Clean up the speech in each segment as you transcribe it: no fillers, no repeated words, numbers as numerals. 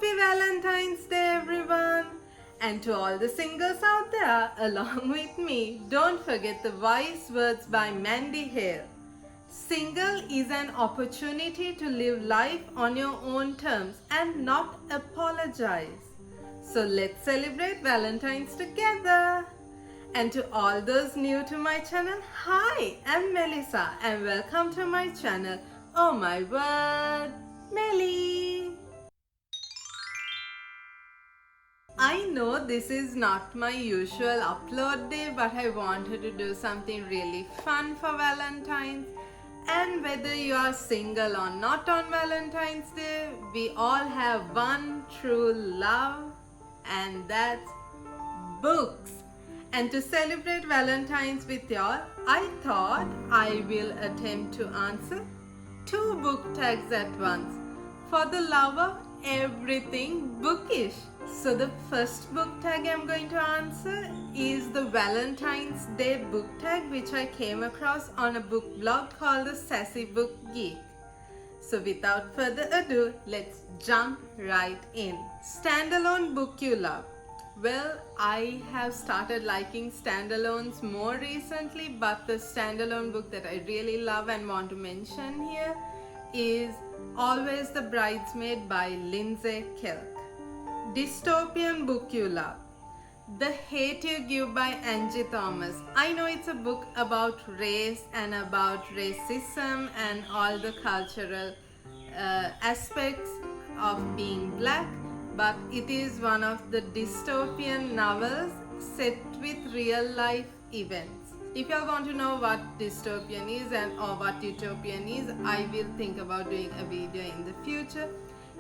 Happy Valentine's Day, everyone! And to all the singles out there, along with me, don't forget the wise words by Mandy Hale. Single is an opportunity to live life on your own terms and not apologize. So let's celebrate Valentine's together. And to all those new to my channel, hi, I'm Melissa and welcome to my channel, Oh My Word Melly. I know this is not my usual upload day, but I wanted to do something really fun for Valentine's. And whether you are single or not on Valentine's Day, we all have one true love, and that's books. And to celebrate Valentine's with y'all, I thought I will attempt to answer 2 book tags at once for the love of everything bookish. So the first book tag I'm going to answer is the Valentine's Day book tag, which I came across on a book blog called the Sassy Book Geek. So without further ado, let's jump right in. Standalone book you love. Well, I have started liking standalones more recently, but the standalone book that I really love and want to mention here is Always the Bridesmaid by Lindsay Kelk. Dystopian book you love. The Hate You Give by Angie Thomas. I know it's a book about race and about racism and all the cultural aspects of being black, but it is one of the dystopian novels set with real life events. If you all want to know what dystopian is or what utopian is, I will think about doing a video in the future.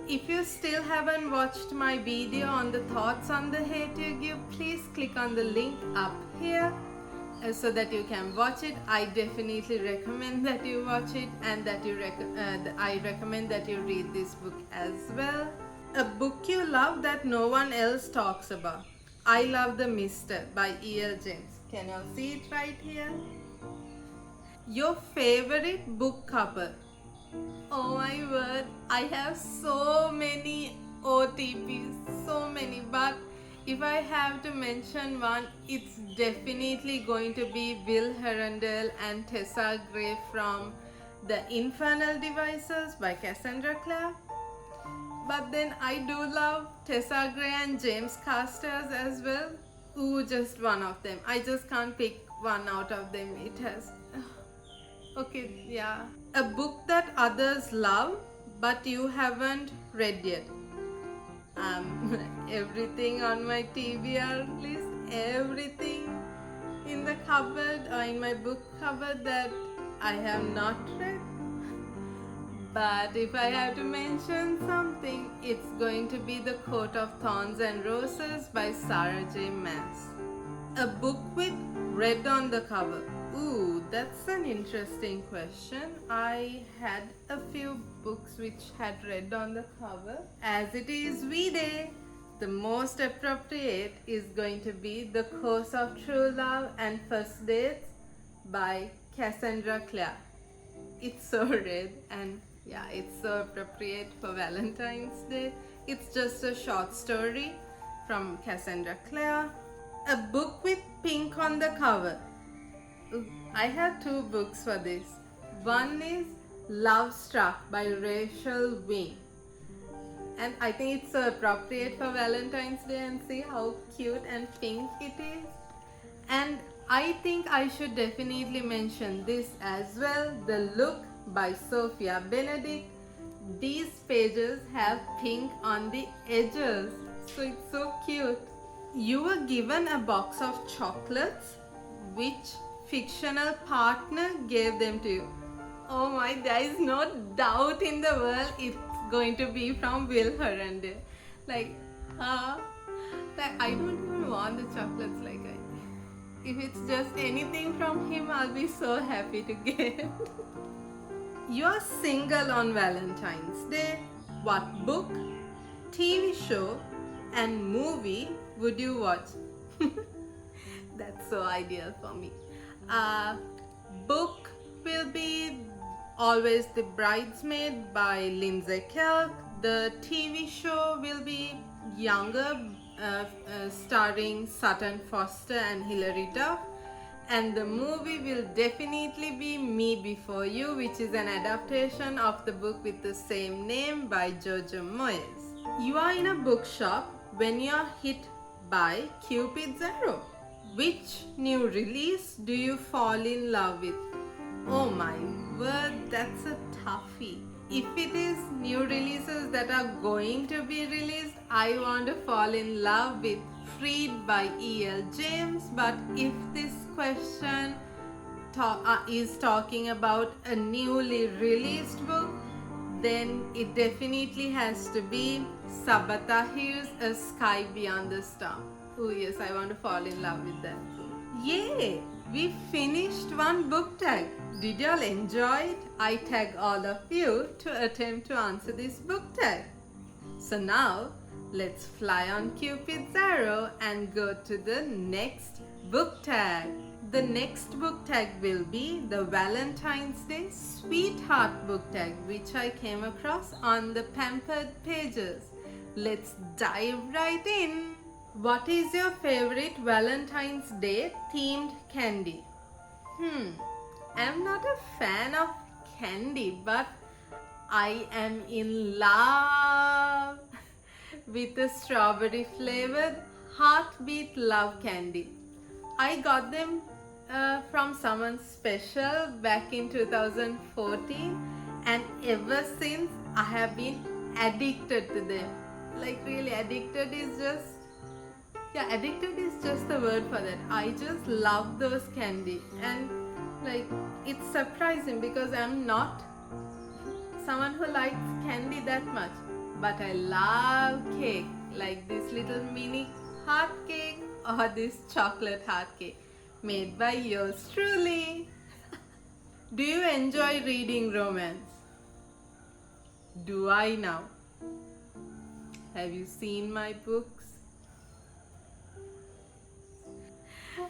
If you still haven't watched my video on the thoughts on the Hate You Give, please click on the link up here so that you can watch it. I definitely recommend that you watch it, and that I recommend that you read this book as well. A book you love that no one else talks about. I Love the Mister by E.L. James. Can you all see it right here? Your favorite book cover. Oh my word, I have so many OTPs, so many, but if I have to mention one, it's definitely going to be Will Herondale and Tessa Gray from The Infernal Devices by Cassandra Clare. But then I do love Tessa Gray and James Carstairs as well. Ooh, just one of them. I just can't pick one out of them. It has... Okay, yeah. A book that others love but you haven't read yet. Everything on my TBR list, everything in the cupboard or in my book cupboard that I have not read. But if I have to mention something, it's going to be The Coat of Thorns and Roses by Sarah J. Maas. A book with red on the cover. Ooh, that's an interesting question. I had a few books which had red on the cover. As it is V-Day, the most appropriate is going to be The Course of True Love and First Dates by Cassandra Clare. It's so red, and yeah, it's so appropriate for Valentine's Day. It's just a short story from Cassandra Clare. A book with pink on the cover. I have 2 books for this. One is Love Struck by Rachel Wing, and I think it's so appropriate for Valentine's Day, and see how cute and pink it is. And I think I should definitely mention this as well, The Look by Sophia Benedict. These pages have pink on the edges, so it's so cute. You were given a box of chocolates. Which fictional partner gave them to you? Oh my, there is no doubt in the world it's going to be from Will Herondale. Like I don't even want the chocolates. If it's just anything from him, I'll be so happy to get. You're single on Valentine's Day. What book, TV show and movie would you watch? That's so ideal for me. Book will be Always the Bridesmaid by Lindsay Kelk. The TV show will be younger, starring Sutton Foster and Hilary Duff. And the movie will definitely be Me Before You, which is an adaptation of the book with the same name by Jojo Moyes. You are in a bookshop when you are hit by Cupid's arrow. Which new release do you fall in love with? Oh my word, that's a toughie. If it is new releases that are going to be released, I want to fall in love with Freed by E.L. James. But if this question is talking about a newly released book, then it definitely has to be Sabatahir's A Sky Beyond the Storm. Oh yes, I want to fall in love with that book. Yay! We finished one book tag. Did y'all enjoy it? I tag all of you to attempt to answer this book tag. So now, let's fly on Cupid's arrow and go to the next book tag. The next book tag will be the Valentine's Day Sweetheart book tag, which I came across on the Pampered pages. Let's dive right in. What is your favorite Valentine's Day themed candy? I'm not a fan of candy, but I am in love with the strawberry flavored Heartbeat Love Candy. I got them from someone special back in 2014, and ever since I have been addicted to them. Like really, addicted is just the word for that. I just love those candy, and like it's surprising because I'm not someone who likes candy that much, but I love cake, like this little mini heart cake or this chocolate heart cake made by yours truly. Do you enjoy reading romance? Do I now? Have you seen my books?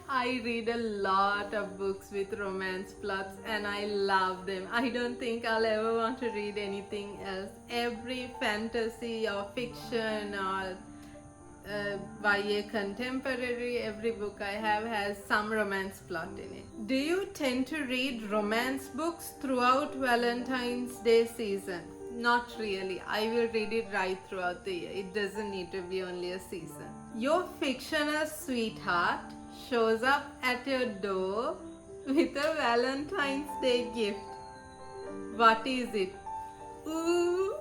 I read a lot of books with romance plots and I love them. I don't think I'll ever want to read anything else. Every fantasy or fiction or YA contemporary, every book I have has some romance plot in it. Do you tend to read romance books throughout Valentine's Day season? Not really. I will read it right throughout the year. It doesn't need to be only a season. Your fictional sweetheart shows up at your door with a Valentine's Day gift. What is it? Ooh,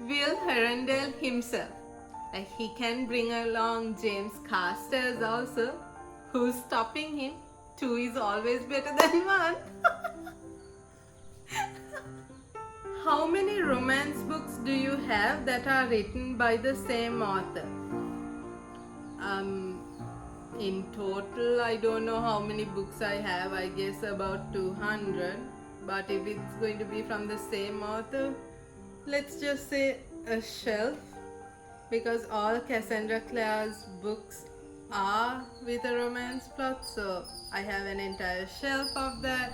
Will Herondale himself. Like he can bring along James Carstairs also. Who's stopping him? 2 is always better than 1. How many romance books do you have that are written by the same author? In total, I don't know how many books I have. I guess about 200. But if it's going to be from the same author, let's just say a shelf, because all Cassandra Clare's books are with a romance plot. So I have an entire shelf of that.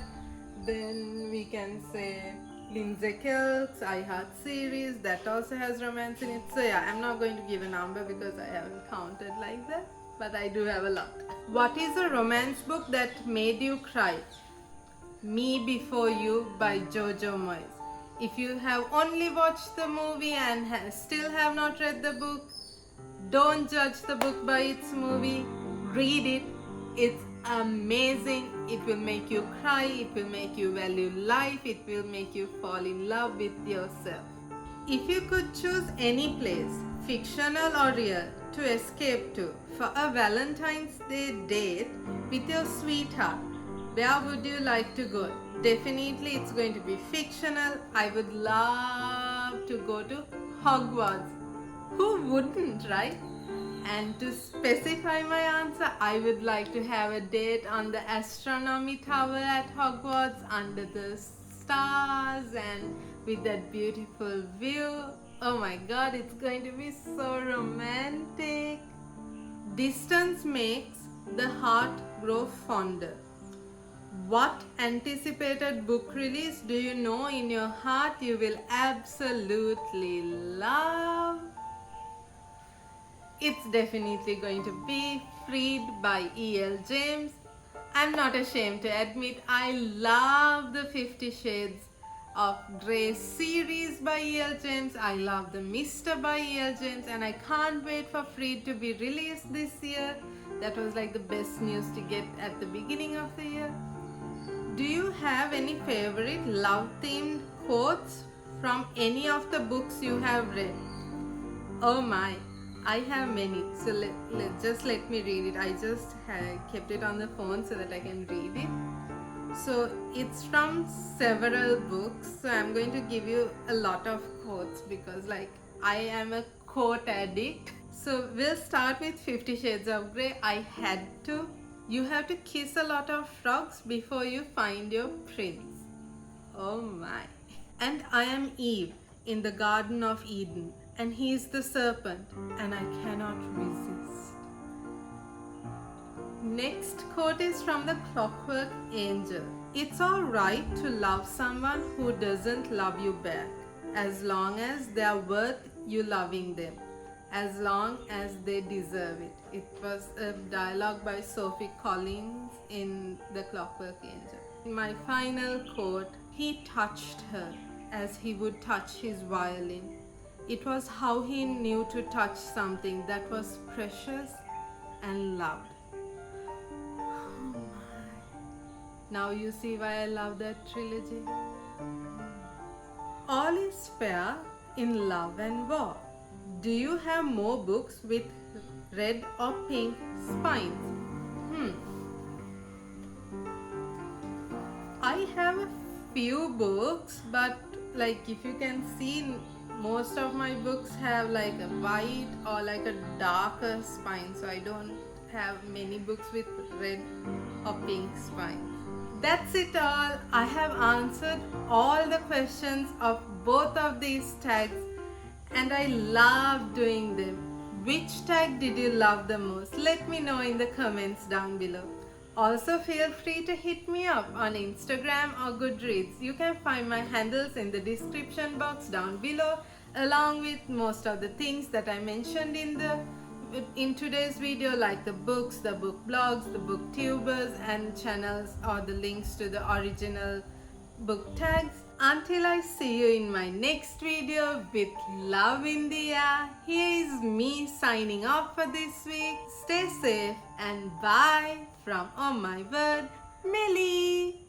Then we can say Lindsay Kelk's I Heart series, that also has romance in it. So yeah, I'm not going to give a number because I haven't counted like that, but I do have a lot. What is a romance book that made you cry? Me Before You by Jojo Moyes. If you have only watched the movie and still have not read the book, don't judge the book by its movie. Read it. It's amazing. It will make you cry. It will make you value life. It will make you fall in love with yourself. If you could choose any place, fictional or real, to escape to for a Valentine's Day date with your sweetheart, where would you like to go? Definitely it's going to be fictional. I would love to go to Hogwarts. Who wouldn't, right? And to specify my answer, I would like to have a date on the astronomy tower at Hogwarts under the stars and with that beautiful view. Oh my god, it's going to be so romantic. Distance makes the heart grow fonder. What anticipated book release do you know in your heart you will absolutely love? It's definitely going to be Freed by E.L. James. I'm not ashamed to admit I love the 50 Shades of Grey series by E.L. James. I love the Mister by E.L. James, and I can't wait for Freed to be released this year. That was like the best news to get at the beginning of the year. Do you have any favorite love themed quotes from any of the books you have read? Oh my, I have many. So let me read it. I just kept it on the phone so that I can read it. So it's from several books. So I'm going to give you a lot of quotes because I am a quote addict. So we'll start with 50 Shades of Grey. I had to. You have to kiss a lot of frogs before you find your prince. Oh my. And I am Eve in the Garden of Eden, and he is the serpent, and I cannot resist. Next quote is from the Clockwork Angel. It's alright to love someone who doesn't love you back, as long as they are worth you loving them, as long as they deserve it. It was a dialogue by Sophie Collins in The Clockwork Angel. My final quote, he touched her as he would touch his violin. It was how he knew to touch something that was precious and loved. Oh my. Now you see why I love that trilogy. All is fair in love and war. Do you have more books with red or pink spines? I have a few books, but if you can see, most of my books have a white or a darker spine, so I don't have many books with red or pink spines. That's it all. I have answered all the questions of both of these tags, and I love doing them. Which tag did you love the most? Let me know in the comments down below. Also feel free to hit me up on Instagram or Goodreads. You can find my handles in the description box down below, along with most of the things that I mentioned in today's video, like the books, the book blogs, the booktubers and channels, or the links to the original book tags. Until I see you in my next video with love in the air, here is me signing off for this week. Stay safe and bye from Oh My Word Melly.